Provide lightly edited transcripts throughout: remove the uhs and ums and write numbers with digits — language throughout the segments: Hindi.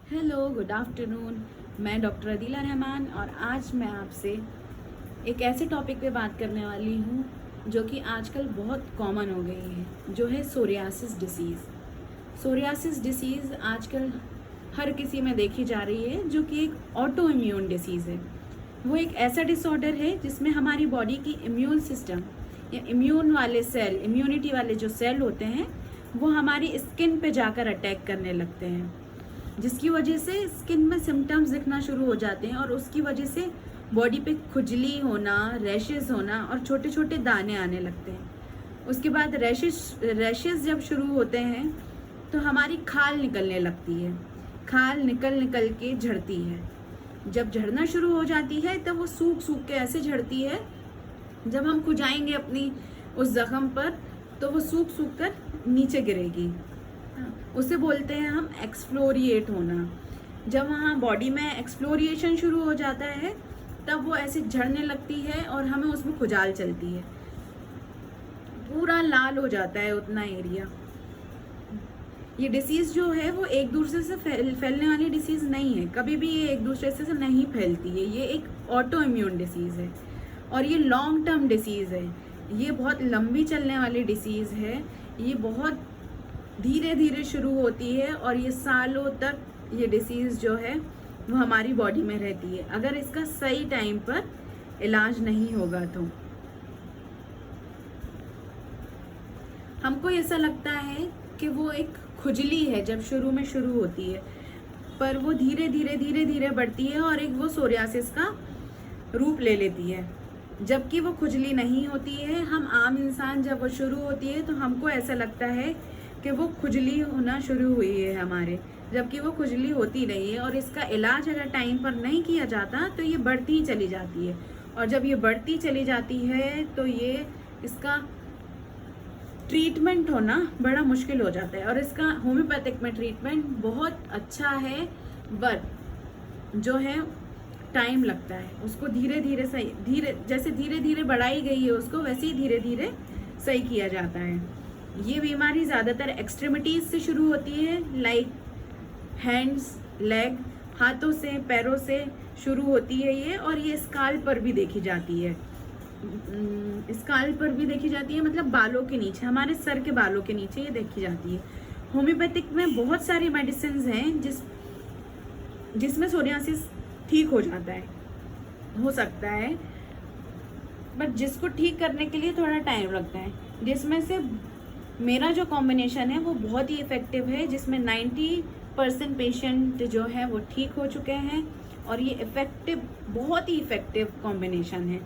Hello, good afternoon. मैं डॉक्टर अदीला रहमान और आज मैं आपसे एक ऐसे टॉपिक पे बात करने वाली हूँ जो कि आजकल बहुत कॉमन हो गई है, जो है सोरियासिस डिसीज़। सोरियासिस डिसीज़ आजकल हर किसी में देखी जा रही है, जो कि एक ऑटो इम्यून डिसीज़ है। वो एक ऐसा डिसऑर्डर है जिसमें हमारी बॉडी की इम्यून सिस्टम या इम्यून वाले सेल, इम्यूनिटी वाले जो सेल होते हैं, वो हमारी स्किन पे जाकर अटैक करने लगते हैं, जिसकी वजह से स्किन में सिम्टम्स दिखना शुरू हो जाते हैं और उसकी वजह से बॉडी पे खुजली होना, रैशेस होना और छोटे छोटे दाने आने लगते हैं। उसके बाद रैशेस जब शुरू होते हैं तो हमारी खाल निकलने लगती है। खाल निकल निकल के झड़ती है। जब झड़ना शुरू हो जाती है तब वो सूख सूख के ऐसे झड़ती है, जब हम खुजाएंगे अपनी उस जख्म पर तो वो सूख सूख कर नीचे गिरेगी। उसे बोलते हैं हम एक्सफ्लोरिएट होना। जब वहाँ बॉडी में एक्सफ्लोरिएशन शुरू हो जाता है तब वो ऐसे झड़ने लगती है और हमें उसमें खुजाल चलती है, पूरा लाल हो जाता है उतना एरिया। ये डिसीज़ जो है वो एक दूसरे से फैलने वाली डिसीज़ नहीं है, कभी भी ये एक दूसरे से नहीं फैलती है। ये एक ऑटो इम्यून डिसीज़ है और ये लॉन्ग टर्म डिसीज़ है। ये बहुत लंबी चलने वाली डिसीज़ है। ये बहुत धीरे धीरे शुरू होती है और ये सालों तक ये डिसीज़ जो है वो हमारी बॉडी में रहती है, अगर इसका सही टाइम पर इलाज नहीं होगा तो। हमको ऐसा लगता है कि वो एक खुजली है जब शुरू में शुरू होती है, पर वो धीरे धीरे बढ़ती है और एक वो सोरियासिस का रूप ले लेती है, जबकि वो खुजली नहीं होती है। हम आम इंसान जब वो शुरू होती है तो हमको ऐसा लगता है कि वो खुजली होना शुरू हुई है हमारे, जबकि वो खुजली होती नहीं है। और इसका इलाज अगर टाइम पर नहीं किया जाता तो ये बढ़ती ही चली जाती है, और जब ये बढ़ती चली जाती है तो ये इसका ट्रीटमेंट होना बड़ा मुश्किल हो जाता है। और इसका होम्योपैथिक में ट्रीटमेंट बहुत अच्छा है, बट जो है टाइम लगता है उसको धीरे धीरे जैसे धीरे धीरे बढ़ाई गई है उसको, वैसे ही धीरे धीरे सही किया जाता है। ये बीमारी ज़्यादातर एक्सट्रीमिटीज से शुरू होती है, लाइक हैंड्स, लेग, हाथों से, पैरों से शुरू होती है ये, और ये स्काल पर भी देखी जाती है। स्काल पर भी देखी जाती है, मतलब बालों के नीचे, हमारे सर के बालों के नीचे ये देखी जाती है। होम्योपैथिक में बहुत सारी मेडिसिन हैं जिसमें सोरियासिस ठीक हो जाता है, हो सकता है, बट जिसको ठीक करने के लिए थोड़ा टाइम लगता है। जिसमें से मेरा जो कॉम्बिनेशन है वो बहुत ही इफ़ेक्टिव है, जिसमें 90% पेशेंट जो है वो ठीक हो चुके हैं, और ये बहुत ही इफ़ेक्टिव कॉम्बिनेशन है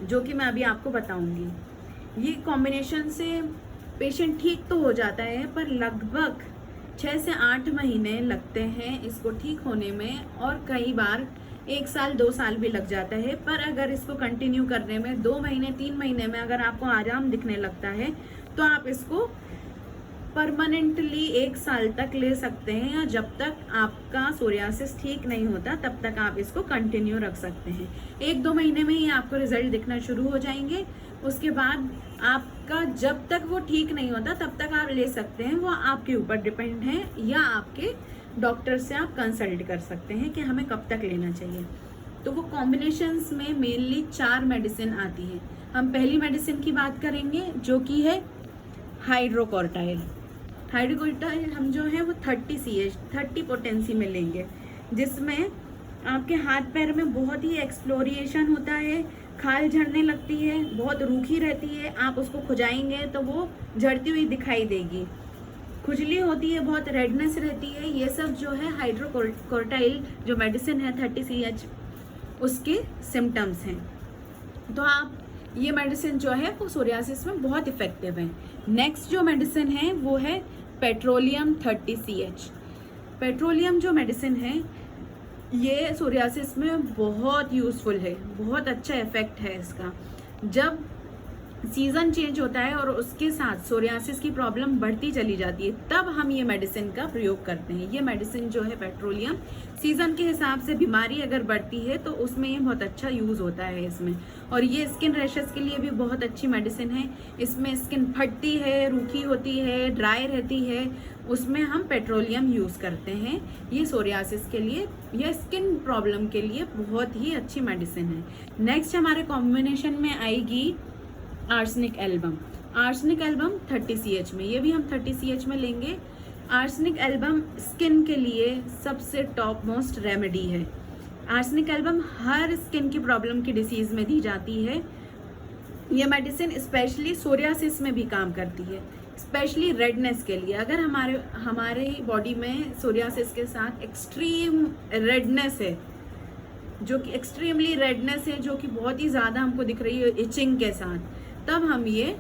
जो कि मैं अभी आपको बताऊंगी। ये कॉम्बिनेशन से पेशेंट ठीक तो हो जाता है, पर लगभग 6 से 8 महीने लगते हैं इसको ठीक होने में, और कई बार 1 साल 2 साल भी लग जाता है। पर अगर इसको कंटिन्यू करने में 2 महीने 3 महीने में अगर आपको आराम दिखने लगता है तो आप इसको परमानेंटली 1 साल तक ले सकते हैं, या जब तक आपका सोरियासिस ठीक नहीं होता तब तक आप इसको कंटिन्यू रख सकते हैं। 1-2 महीने में ही आपको रिजल्ट दिखना शुरू हो जाएंगे। उसके बाद आपका जब तक वो ठीक नहीं होता तब तक आप ले सकते हैं, वो आपके ऊपर डिपेंड है, या आपके डॉक्टर से आप कंसल्ट कर सकते हैं कि हमें कब तक लेना चाहिए। तो वो कॉम्बिनेशंस में मेनली 4 मेडिसिन आती है। हम पहली मेडिसिन की बात करेंगे जो कि है हाइड्रोकोर्टाइल। हाइड्रोकोर्टाइल हम जो है वो 30 पोटेंसी में लेंगे, जिसमें आपके हाथ पैर में बहुत ही एक्सफ्लोरिएशन होता है, खाल झड़ने लगती है, बहुत रूखी रहती है, आप उसको खुजाएंगे तो वो झड़ती हुई दिखाई देगी, खुजली होती है, बहुत रेडनेस रहती है। ये सब जो है हाइड्रोकोर्टाइल जो मेडिसिन है 30 उसके सिम्टम्स हैं। तो आप ये मेडिसिन जो है वो सोरियासिस में बहुत इफेक्टिव है। नेक्स्ट जो मेडिसिन है वो है पेट्रोलियम 30 पेट्रोलियम जो मेडिसिन है ये सोरियासिस में बहुत यूज़फुल है, बहुत अच्छा इफेक्ट है इसका। जब सीज़न चेंज होता है और उसके साथ सोरियासिस की प्रॉब्लम बढ़ती चली जाती है, तब हम ये मेडिसिन का प्रयोग करते हैं। ये मेडिसिन जो है पेट्रोलियम, सीज़न के हिसाब से बीमारी अगर बढ़ती है तो उसमें ये बहुत अच्छा यूज़ होता है इसमें। और ये स्किन रैशेस के लिए भी बहुत अच्छी मेडिसिन है। इसमें स्किन फटती है, रूखी होती है, ड्राई रहती है, उसमें हम पेट्रोलियम यूज़ करते हैं। ये सोरियासिस के लिए या स्किन प्रॉब्लम के लिए बहुत ही अच्छी मेडिसिन है। नेक्स्ट हमारे कॉम्बिनेशन में आएगी arsenic album. Arsenic album 30 CH में, ये भी हम 30 CH में लेंगे। आर्सेनिक एल्बम स्किन के लिए सबसे टॉप मोस्ट रेमेडी है। आर्सेनिक एल्बम हर स्किन की प्रॉब्लम की डिसीज़ में दी जाती है। ये मेडिसिन स्पेशली सोरियासिस में भी काम करती है, स्पेशली रेडनेस के लिए। अगर हमारे बॉडी में सोरियासिस के साथ एक्सट्रीम रेडनेस है, जो कि एक्सट्रीमली रेडनेस है, जो कि बहुत ही ज़्यादा हमको दिख रही है इचिंग के साथ, तब हम ये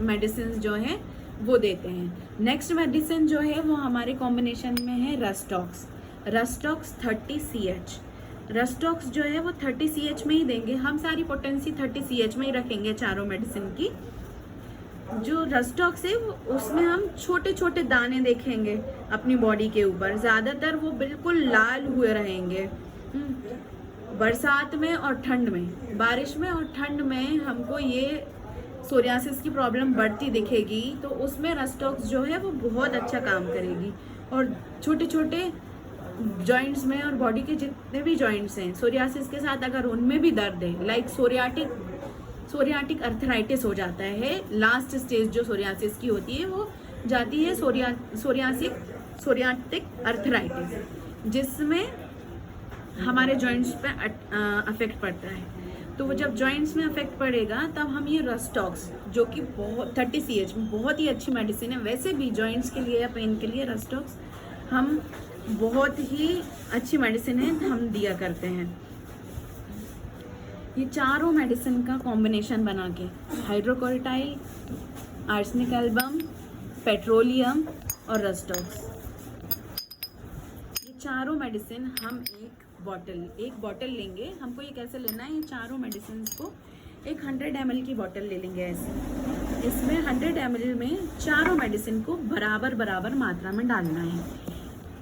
मेडिसिन जो है वो देते हैं। नेक्स्ट मेडिसिन जो है वो हमारे कॉम्बिनेशन में है रस्टॉक्स। Rhus tox 30 CH। रस्टॉक्स जो है वो 30 CH में ही देंगे। हम सारी पोटेंसी 30 CH में ही रखेंगे चारों मेडिसिन की। जो रस्टॉक्स है उसमें हम छोटे छोटे दाने देखेंगे अपनी बॉडी के ऊपर, ज़्यादातर वो बिल्कुल लाल हुए रहेंगे। बरसात में और ठंड में, बारिश में और ठंड में हमको ये सोरियासिस की प्रॉब्लम बढ़ती दिखेगी, तो उसमें रस्टॉक्स जो है वो बहुत अच्छा काम करेगी। और छोटे छोटे जॉइंट्स में और बॉडी के जितने भी जॉइंट्स हैं सोरियासिस के साथ, अगर उनमें भी दर्द है, लाइक सोरियाटिक अर्थराइटिस हो जाता है, लास्ट स्टेज जो सोरियासिस की होती है वो जाती है सोरियाटिक अर्थराइटिस, जिसमें हमारे जॉइंट्स पे अफेक्ट पड़ता है। तो वो जब जॉइंट्स में अफेक्ट पड़ेगा तब हम ये रस्टॉक्स, जो कि बहुत 30 CH में बहुत ही अच्छी मेडिसिन है, वैसे भी जॉइंट्स के लिए या पेन के लिए रस्टॉक्स हम बहुत ही अच्छी मेडिसिन है, हम दिया करते हैं। ये चारों मेडिसिन का कॉम्बिनेशन बना के हाइड्रोकोर्टाइल, आर्सेनिक एल्बम, पेट्रोलियम और रस्टॉक्स, ये चारों मेडिसिन हम एक बॉटल लेंगे। हमको ये कैसे लेना है, ये चारों मेडिसिन को एक 100 ml की बॉटल ले लेंगे ऐसे। इसमें 100 ml में चारों मेडिसिन को बराबर बराबर मात्रा में डालना है।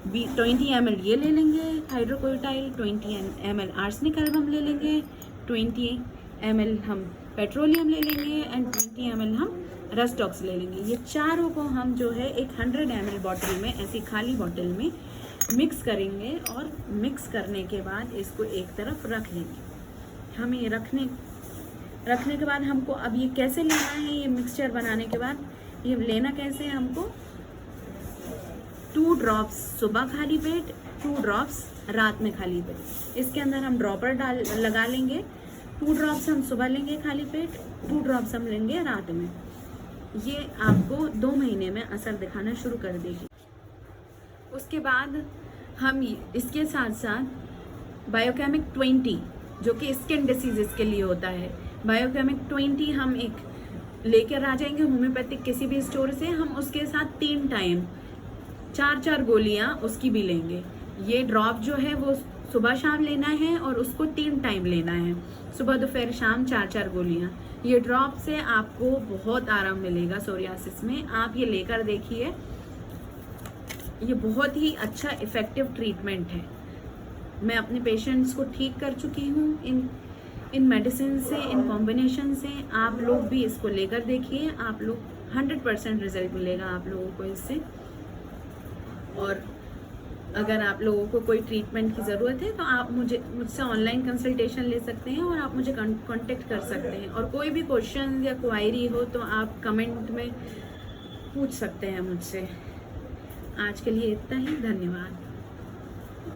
20 ml ये ले लेंगे हाइड्रोकोर्टाइल, 20 ml आर्सेनिक एल्बम ले लेंगे, 20 ml हम पेट्रोलियम ले लेंगे एंड 20 ml हम रस्टॉक्स ले लेंगे। ये चारों को हम जो है एक 100 ml बॉटल में, ऐसी खाली बॉटल में मिक्स करेंगे और मिक्स करने के बाद इसको एक तरफ रख लेंगे। हम ये रखने के बाद हमको अब ये कैसे लेना है, ये मिक्सचर बनाने के बाद ये लेना कैसे है, हमको 2 ड्रॉप्स सुबह खाली पेट, 2 ड्रॉप्स रात में खाली पेट। इसके अंदर हम ड्रॉपर लगा लेंगे। 2 ड्रॉप्स हम सुबह लेंगे खाली पेट, 2 ड्रॉप्स हम लेंगे रात में। ये आपको 2 महीने में असर दिखाना शुरू कर देगी। उसके बाद हम इसके साथ साथ बायोकेमिक 20, जो कि स्किन डिसीजेस के लिए होता है, बायोकेमिक 20 हम एक लेकर आ जाएंगे होम्योपैथिक किसी भी स्टोर से। हम उसके साथ 3 टाइम 4 गोलियां उसकी भी लेंगे। ये ड्रॉप जो है वो सुबह शाम लेना है और उसको 3 टाइम लेना है, सुबह दोपहर शाम 4 गोलियां। ये ड्रॉप से आपको बहुत आराम मिलेगा सोरियासिस में। आप ये लेकर देखिए, ये बहुत ही अच्छा इफ़ेक्टिव ट्रीटमेंट है। मैं अपने पेशेंट्स को ठीक कर चुकी हूँ इन मेडिसिन से, इन कॉम्बिनेशन से। आप लोग भी इसको लेकर देखिए, आप लोग 100% रिजल्ट मिलेगा आप लोगों को इससे। और अगर आप लोगों को कोई ट्रीटमेंट की ज़रूरत है तो आप मुझसे ऑनलाइन कंसल्टेशन ले सकते हैं और आप मुझे कांटेक्ट कर सकते हैं। और कोई भी क्वेश्चन या क्वायरी हो तो आप कमेंट में पूछ सकते हैं मुझसे। आज के लिए इतना ही, धन्यवाद।